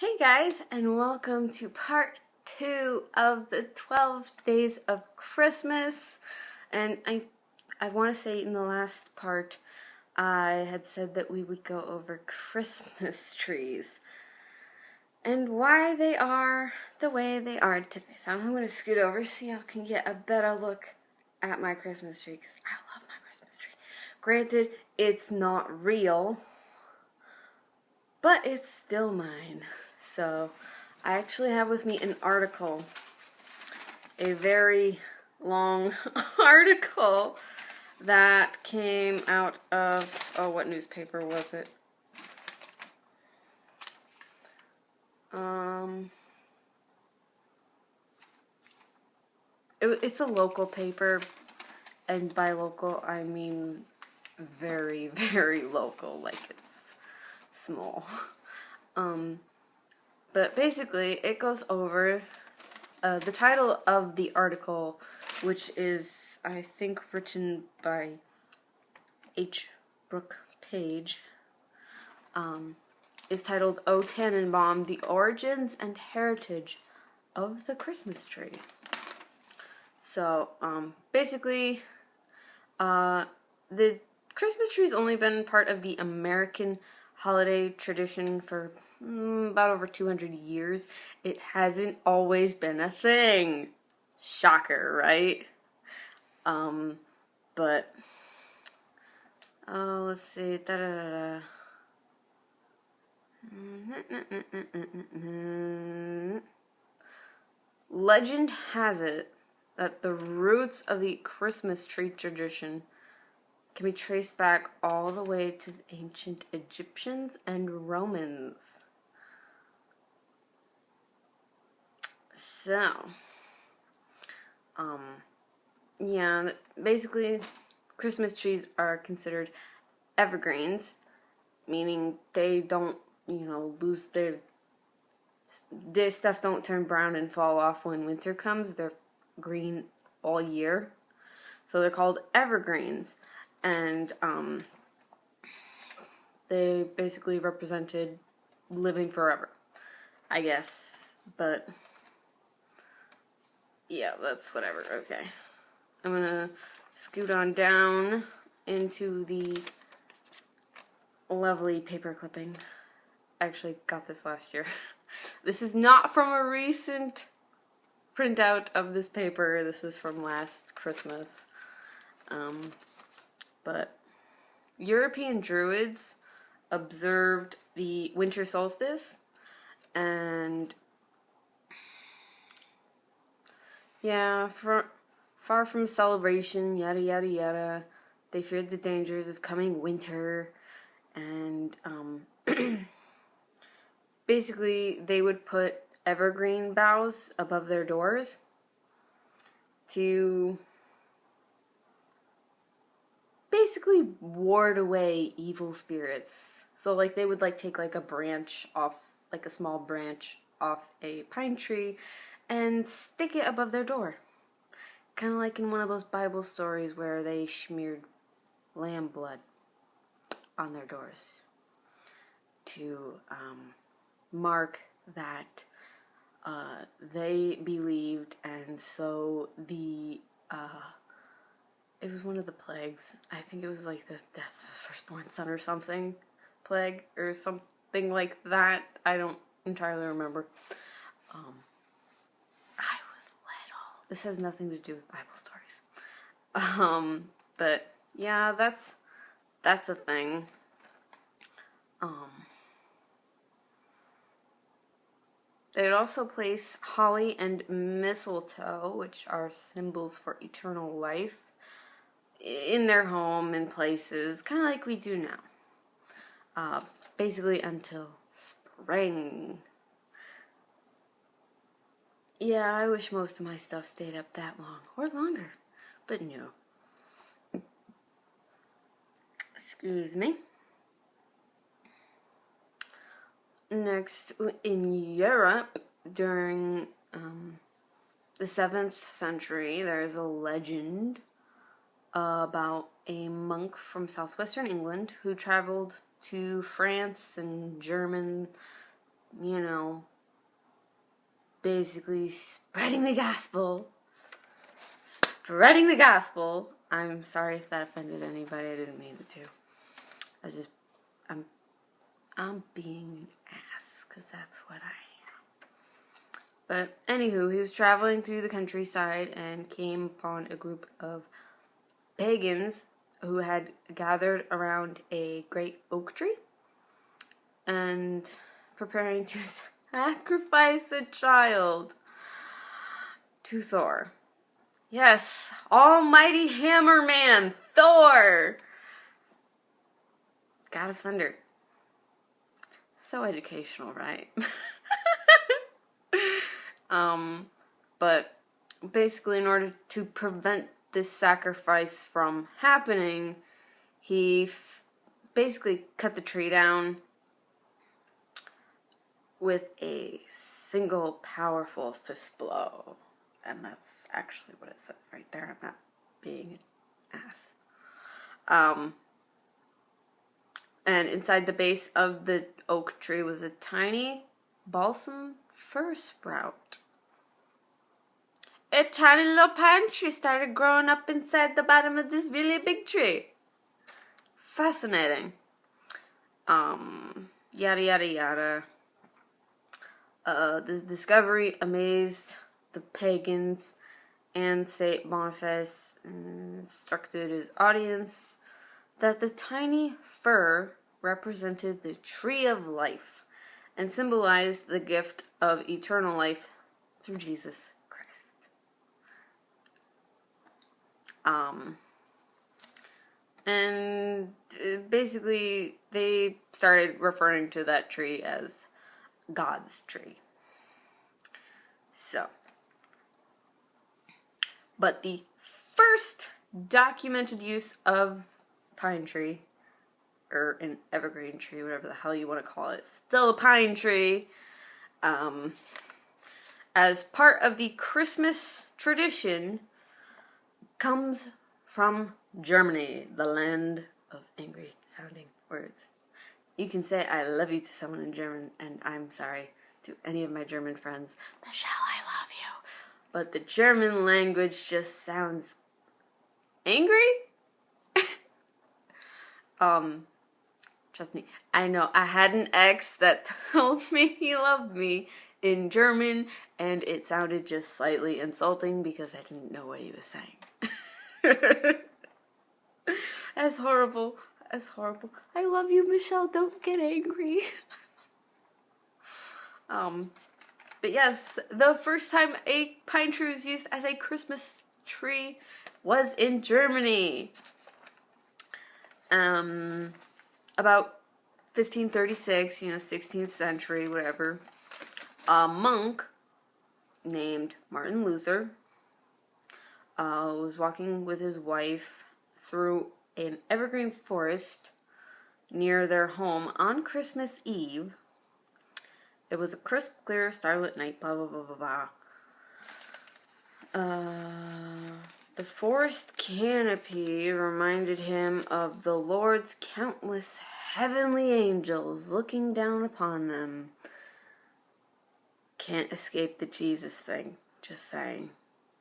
Hey guys, and welcome to part 2 of the 12 days of Christmas. And I want to say in the last part, I had said that we would go over Christmas trees and why they are the way they are today. So I'm going to scoot over so y'all can get a better look at my Christmas tree, because I love my Christmas tree. Granted, it's not real, but it's still mine. So I actually have with me an article, a very long article that came out of, what newspaper was it? It's a local paper, and by local I mean very, very local, like it's small. But basically it goes over the title of the article, which is, I think, written by H. Brooke Page, is titled "O Tannenbaum: The Origins and Heritage of the Christmas Tree." So, basically, the Christmas tree's only been part of the American holiday tradition for about over 200 years. It hasn't always been a thing. Shocker, right? But let's see. Legend has it that the roots of the Christmas tree tradition can be traced back all the way to the ancient Egyptians and Romans. So, yeah, basically, Christmas trees are considered evergreens, meaning they don't, lose their stuff don't turn brown and fall off when winter comes. They're green all year. So they're called evergreens. And they basically represented living forever, I guess. But yeah, that's whatever. Okay. I'm gonna scoot on down into the lovely paper clipping. I actually got this last year. This is not from a recent printout of this paper. This is from last Christmas. But European Druids observed the winter solstice, and yeah, far from celebration, yada yada yada, they feared the dangers of coming winter, and basically they would put evergreen boughs above their doors to basically ward away evil spirits. So like they would take like a branch off, like a small branch off a pine tree, and stick it above their door. Kind of like in one of those Bible stories where they smeared lamb blood on their doors to mark that they believed, and so the it was one of the plagues. I think it was like the death of his firstborn son or something plague or something like that. I don't entirely remember. I was little. This has nothing to do with Bible stories. But yeah, that's a thing. They would also place holly and mistletoe, which are symbols for eternal life, in their home and places, kind of like we do now. Basically until spring. Yeah, I wish most of my stuff stayed up that long, or longer, but no. Excuse me. Next, in Europe, during the 7th century, there's a legend about a monk from southwestern England who traveled to France and you know, basically spreading the gospel. Spreading the gospel. I'm sorry if that offended anybody. I didn't mean it to. I'm being an ass, because that's what I am. But anywho, he was traveling through the countryside and came upon a group of pagans who had gathered around a great oak tree and preparing to sacrifice a child to Thor. Yes, almighty hammer man, Thor! God of Thunder. So educational, right? But basically in order to prevent this sacrifice from happening, he basically cut the tree down with a single powerful fist blow. And that's actually what it says right there. I'm not being an ass. And inside the base of the oak tree was a tiny balsam fir sprout. A tiny little pine tree started growing up inside the bottom of this really big tree. Fascinating. Yada yada yada. The discovery amazed the pagans, and Saint Boniface instructed his audience that the tiny fir represented the tree of life and symbolized the gift of eternal life through Jesus Christ. And basically they started referring to that tree as God's tree. So, but the first documented use of pine tree, or an evergreen tree, whatever the hell you want to call it, still a pine tree, as part of the Christmas tradition, comes from Germany, the land of angry sounding words. You can say I love you to someone in German, and I'm sorry to any of my German friends. Michelle, I love you. But the German language just sounds angry? Trust me, I know. I had an ex that told me he loved me in German, and it sounded just slightly insulting because I didn't know what he was saying. That's horrible. That's horrible. I love you, Michelle. Don't get angry. But yes, the first time a pine tree was used as a Christmas tree was in Germany. About 1536, 16th century, whatever, a monk named Martin Luther was walking with his wife through an evergreen forest near their home on Christmas Eve. It was a crisp, clear, starlit night, blah, blah, blah, blah, blah. The forest canopy reminded him of the Lord's countless heavenly angels looking down upon them. Can't escape the Jesus thing, just saying.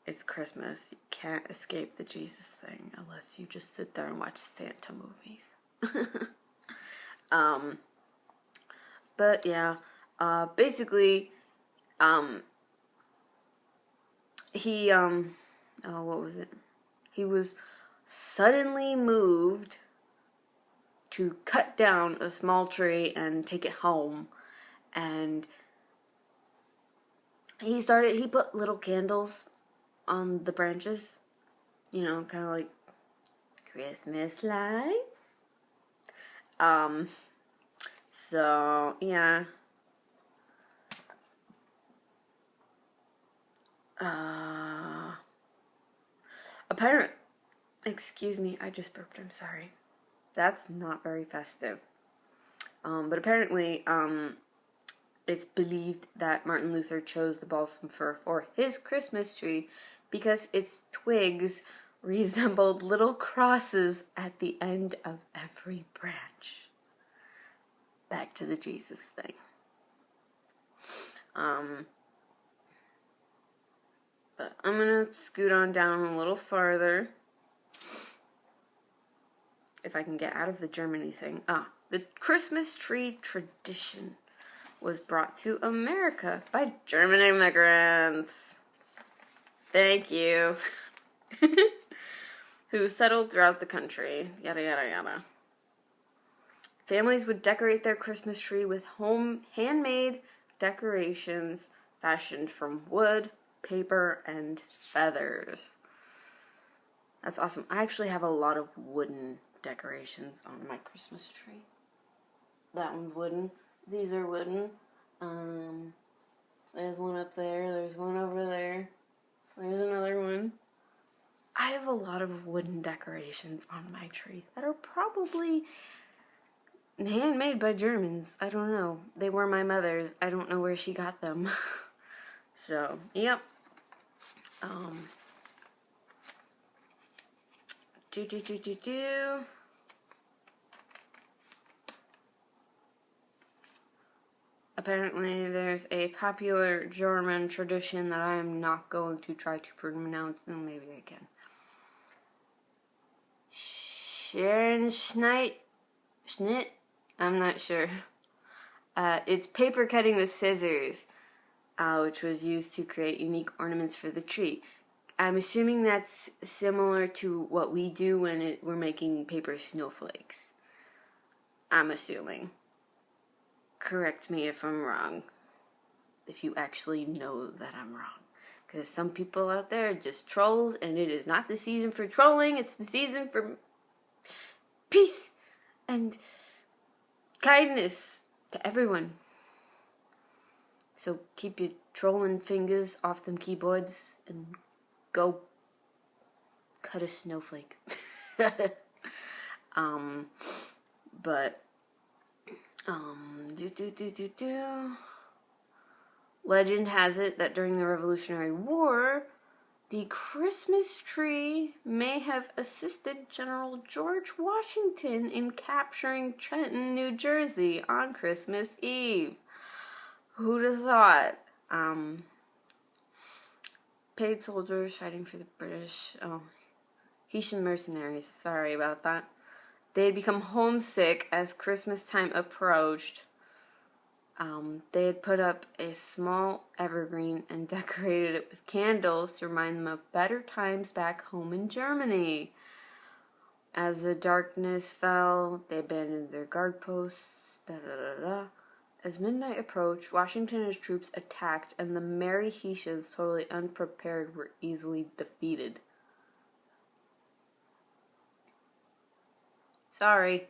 It's Christmas. You can't escape the Jesus thing unless you just sit there and watch Santa movies. But yeah, basically, he, what was it? He was suddenly moved to cut down a small tree and take it home, and he put little candles on the branches, kind of like Christmas lights. So, yeah. Excuse me, I just burped, I'm sorry. That's not very festive. But apparently, it's believed that Martin Luther chose the balsam fir for his Christmas tree because its twigs resembled little crosses at the end of every branch. Back to the Jesus thing. But I'm gonna scoot on down a little farther. If I can get out of the Germany thing. The Christmas tree tradition was brought to America by German immigrants. Thank you. Who settled throughout the country. Yada, yada, yada. Families would decorate their Christmas tree with handmade decorations fashioned from wood, paper, and feathers. That's awesome. I actually have a lot of wooden decorations on my Christmas tree. That one's wooden. These are wooden. There's one up there. There's one over there. There's another one. I have a lot of wooden decorations on my tree that are probably handmade by Germans. I don't know. They were my mother's. I don't know where she got them. So, yep. Apparently, there's a popular German tradition that I am not going to try to pronounce. No, maybe I can. Scherenschnitt? I'm not sure. It's paper cutting with scissors, which was used to create unique ornaments for the tree. I'm assuming that's similar to what we do when we're making paper snowflakes. I'm assuming. Correct me if I'm wrong. If you actually know that I'm wrong. Because some people out there are just trolls, and it is not the season for trolling, it's the season for peace and kindness to everyone. So keep your trolling fingers off them keyboards and go cut a snowflake. Legend has it that during the Revolutionary War, the Christmas tree may have assisted General George Washington in capturing Trenton, New Jersey on Christmas Eve. Who'd have thought? Paid soldiers fighting for the British. Haitian mercenaries. Sorry about that. They had become homesick as Christmas time approached. They had put up a small evergreen and decorated it with candles to remind them of better times back home in Germany. As the darkness fell, they abandoned their guard posts. As midnight approached, Washington and his troops attacked, and the merry Haitians, totally unprepared, were easily defeated. Sorry.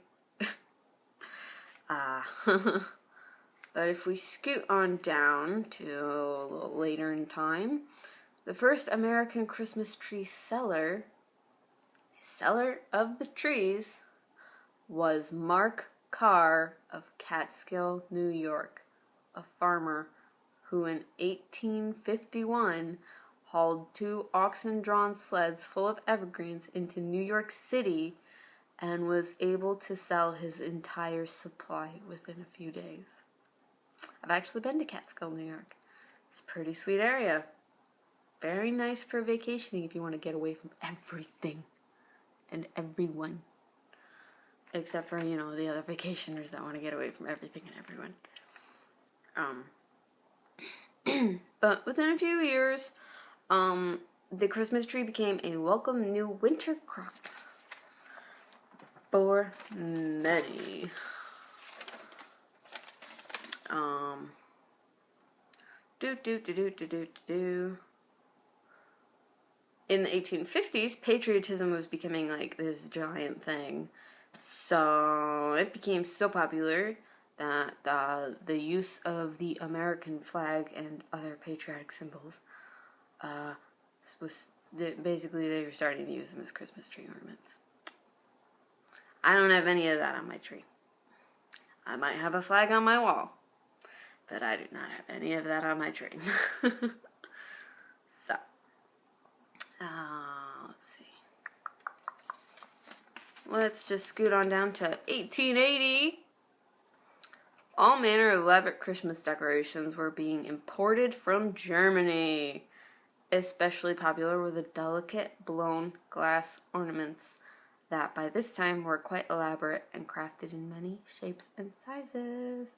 But if we scoot on down to a little later in time, the first American Christmas tree seller of the trees, was Mark Carr of Catskill, New York, a farmer who in 1851 hauled 2 oxen-drawn sleds full of evergreens into New York City and was able to sell his entire supply within a few days. I've actually been to Catskill, New York. It's a pretty sweet area. Very nice for vacationing if you want to get away from everything and everyone. Except for, the other vacationers that want to get away from everything and everyone. But within a few years, the Christmas tree became a welcome new winter crop for many. In the 1850s, patriotism was becoming like this giant thing. So it became so popular that the use of the American flag and other patriotic symbols was basically they were starting to use them as Christmas tree ornaments. I don't have any of that on my tree. I might have a flag on my wall, but I do not have any of that on my tree. So, let's see. Let's just scoot on down to 1880. All manner of elaborate Christmas decorations were being imported from Germany. Especially popular were the delicate blown glass ornaments that by this time were quite elaborate and crafted in many shapes and sizes.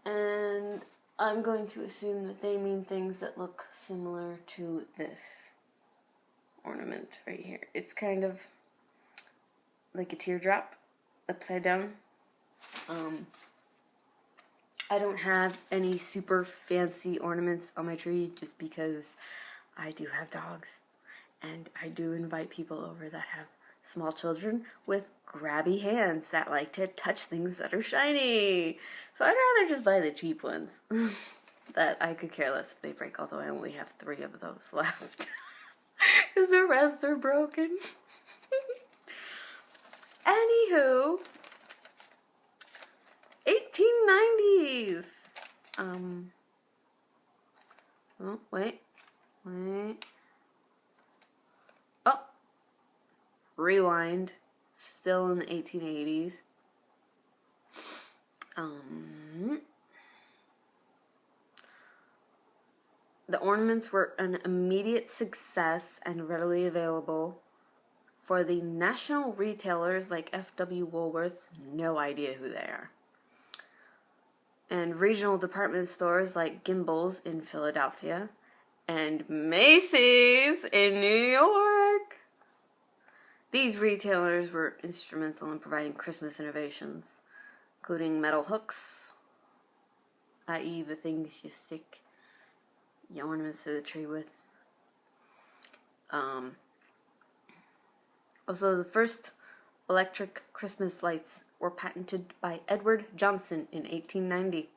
And I'm going to assume that they mean things that look similar to this ornament right here. It's kind of like a teardrop upside down. I don't have any super fancy ornaments on my tree just because I do have dogs, and I do invite people over that have small children with grabby hands that like to touch things that are shiny. So I'd rather just buy the cheap ones that I could care less if they break, although I only have 3 of those left because the rest are broken. Anywho, 1890s. Oh, wait. Oh, rewind. Still in the 1880s. The ornaments were an immediate success and readily available for the national retailers like F.W. Woolworth. No idea who they are. And regional department stores like Gimbel's in Philadelphia and Macy's in New York. These retailers were instrumental in providing Christmas innovations, including metal hooks, i.e. the things you stick your ornaments to the tree with. Also, the first electric Christmas lights were patented by Edward Johnson in 1890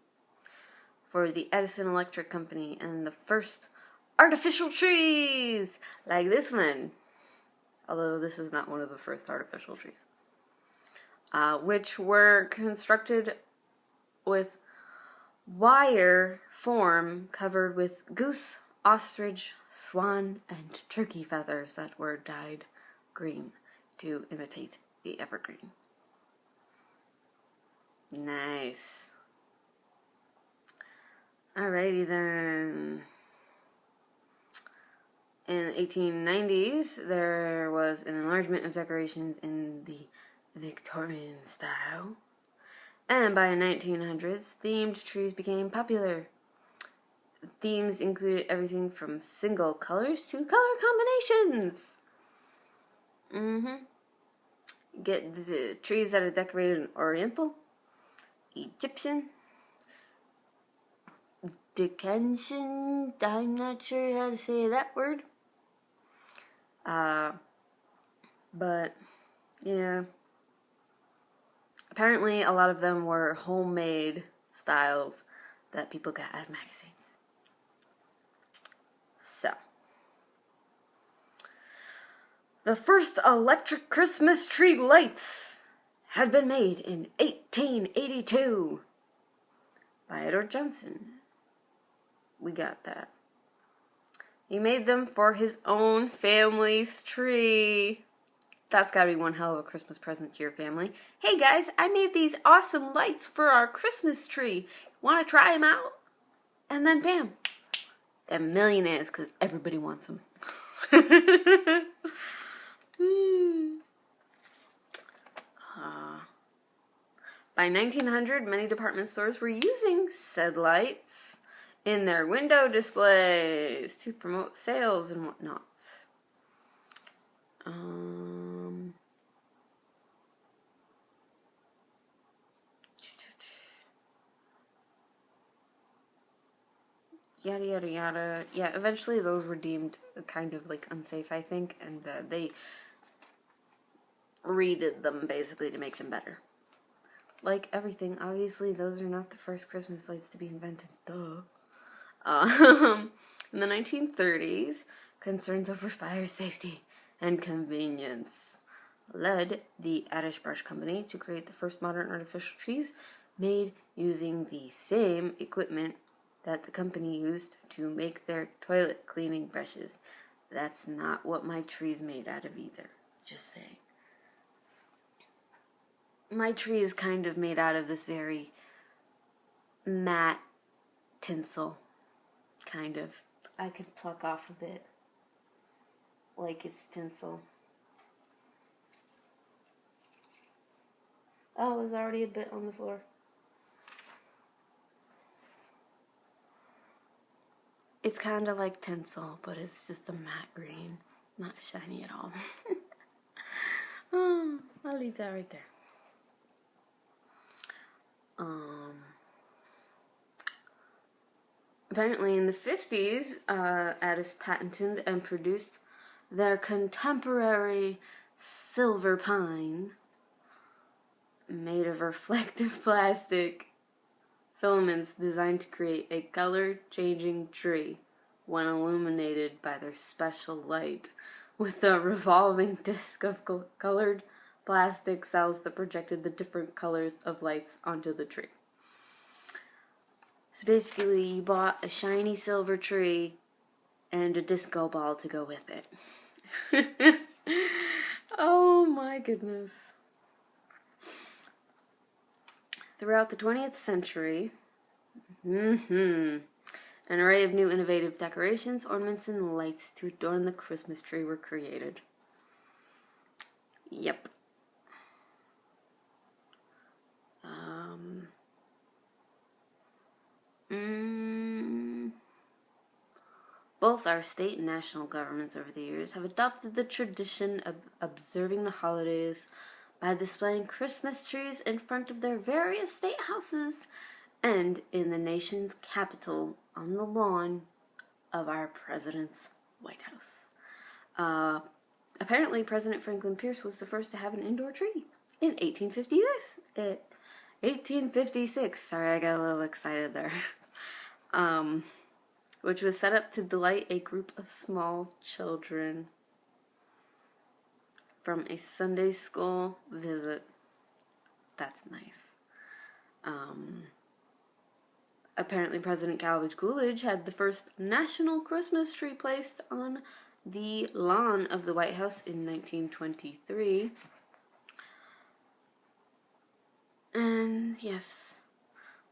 for the Edison Electric Company, and the first artificial trees, like this one, although this is not one of the first artificial trees, which were constructed with wire form covered with goose, ostrich, swan, and turkey feathers that were dyed green to imitate the evergreen. Nice. Alrighty then. In the 1890s, there was an enlargement of decorations in the Victorian style. And by the 1900s, themed trees became popular. Themes included everything from single colors to color combinations. Get the trees that are decorated in Oriental, Egyptian, Dickensian, I'm not sure how to say that word. But, yeah. Apparently, a lot of them were homemade styles that people got out of magazines. So, the first electric Christmas tree lights had been made in 1882 by Edward Johnson. We got that. He made them for his own family's tree. That's gotta be one hell of a Christmas present to your family. Hey guys, I made these awesome lights for our Christmas tree. Wanna try them out? And then bam, they're millionaires because everybody wants them. By 1900, many department stores were using said lights in their window displays to promote sales and whatnot. Yada yada yada. Yeah, eventually those were deemed kind of like unsafe, I think, and they redid them basically to make them better. Like everything, obviously those are not the first Christmas lights to be invented. Duh. In the 1930s, concerns over fire safety and convenience led the Adish Brush Company to create the first modern artificial trees made using the same equipment that the company used to make their toilet cleaning brushes. That's not what my tree's made out of either. Just saying. my tree is kind of made out of this very matte tinsel, kind of. I could pluck off a bit, like it's tinsel. Oh, there's already a bit on the floor. It's kind of like tinsel, but it's just a matte green. Not shiny at all. Oh, I'll leave that right there. Apparently in the 50s, Addis patented and produced their contemporary silver pine made of reflective plastic filaments designed to create a color-changing tree when illuminated by their special light with a revolving disc of colored plastic cells that projected the different colors of lights onto the tree. So basically, you bought a shiny silver tree and a disco ball to go with it. Oh my goodness. Throughout the 20th century, an array of new innovative decorations, ornaments, and lights to adorn the Christmas tree were created. Yep. Both our state and national governments over the years have adopted the tradition of observing the holidays by displaying Christmas trees in front of their various state houses and in the nation's capital on the lawn of our president's White House. Apparently, President Franklin Pierce was the first to have an indoor tree in 1856. Sorry, I got a little excited there. Which was set up to delight a group of small children from a Sunday school visit. That's nice. Apparently President Calvin Coolidge had the first national Christmas tree placed on the lawn of the White House in 1923. And yes,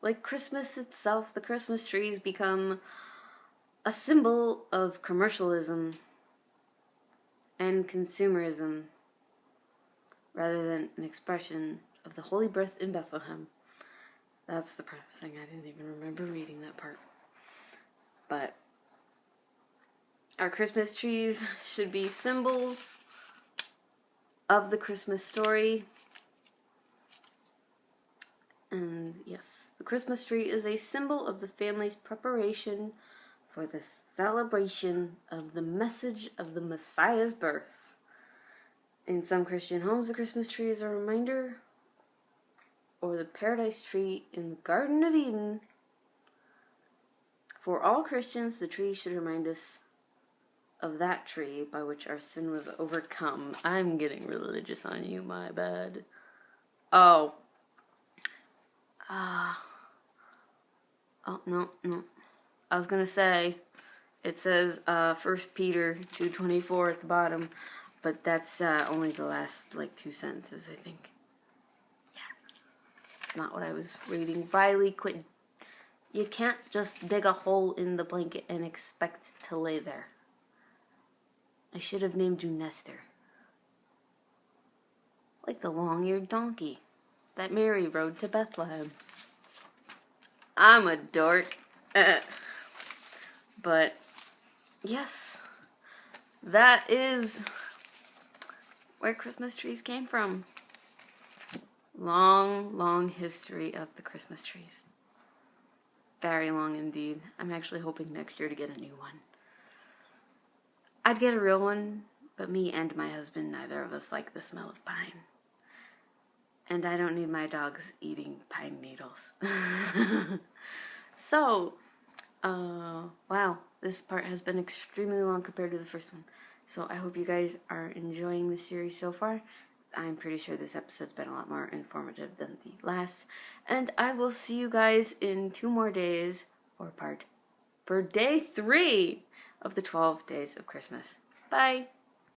like Christmas itself, the Christmas trees become a symbol of commercialism and consumerism rather than an expression of the holy birth in Bethlehem. That's the thing. I didn't even remember reading that part. But our Christmas trees should be symbols of the Christmas story. And yes, the Christmas tree is a symbol of the family's preparation for the celebration of the message of the Messiah's birth. In some Christian homes, the Christmas tree is a reminder, or the paradise tree in the Garden of Eden. For all Christians, the tree should remind us of that tree by which our sin was overcome. I'm getting religious on you, my bad. Oh, no. I was going to say, it says 1 Peter 2:24 at the bottom, but that's only the last, 2 sentences, I think. Yeah. It's not what I was reading. Riley, quit. You can't just dig a hole in the blanket and expect to lay there. I should have named you Nestor. Like the long-eared donkey that Mary rode to Bethlehem. I'm a dork. But, yes, that is where Christmas trees came from. Long, long history of the Christmas trees. Very long indeed. I'm actually hoping next year to get a new one. I'd get a real one, but me and my husband, neither of us like the smell of pine. And I don't need my dogs eating pine needles. So, wow, this part has been extremely long compared to the first one. So I hope you guys are enjoying the series so far. I'm pretty sure this episode's been a lot more informative than the last. And I will see you guys in 2 more days for day 3 of the 12 Days of Christmas. Bye!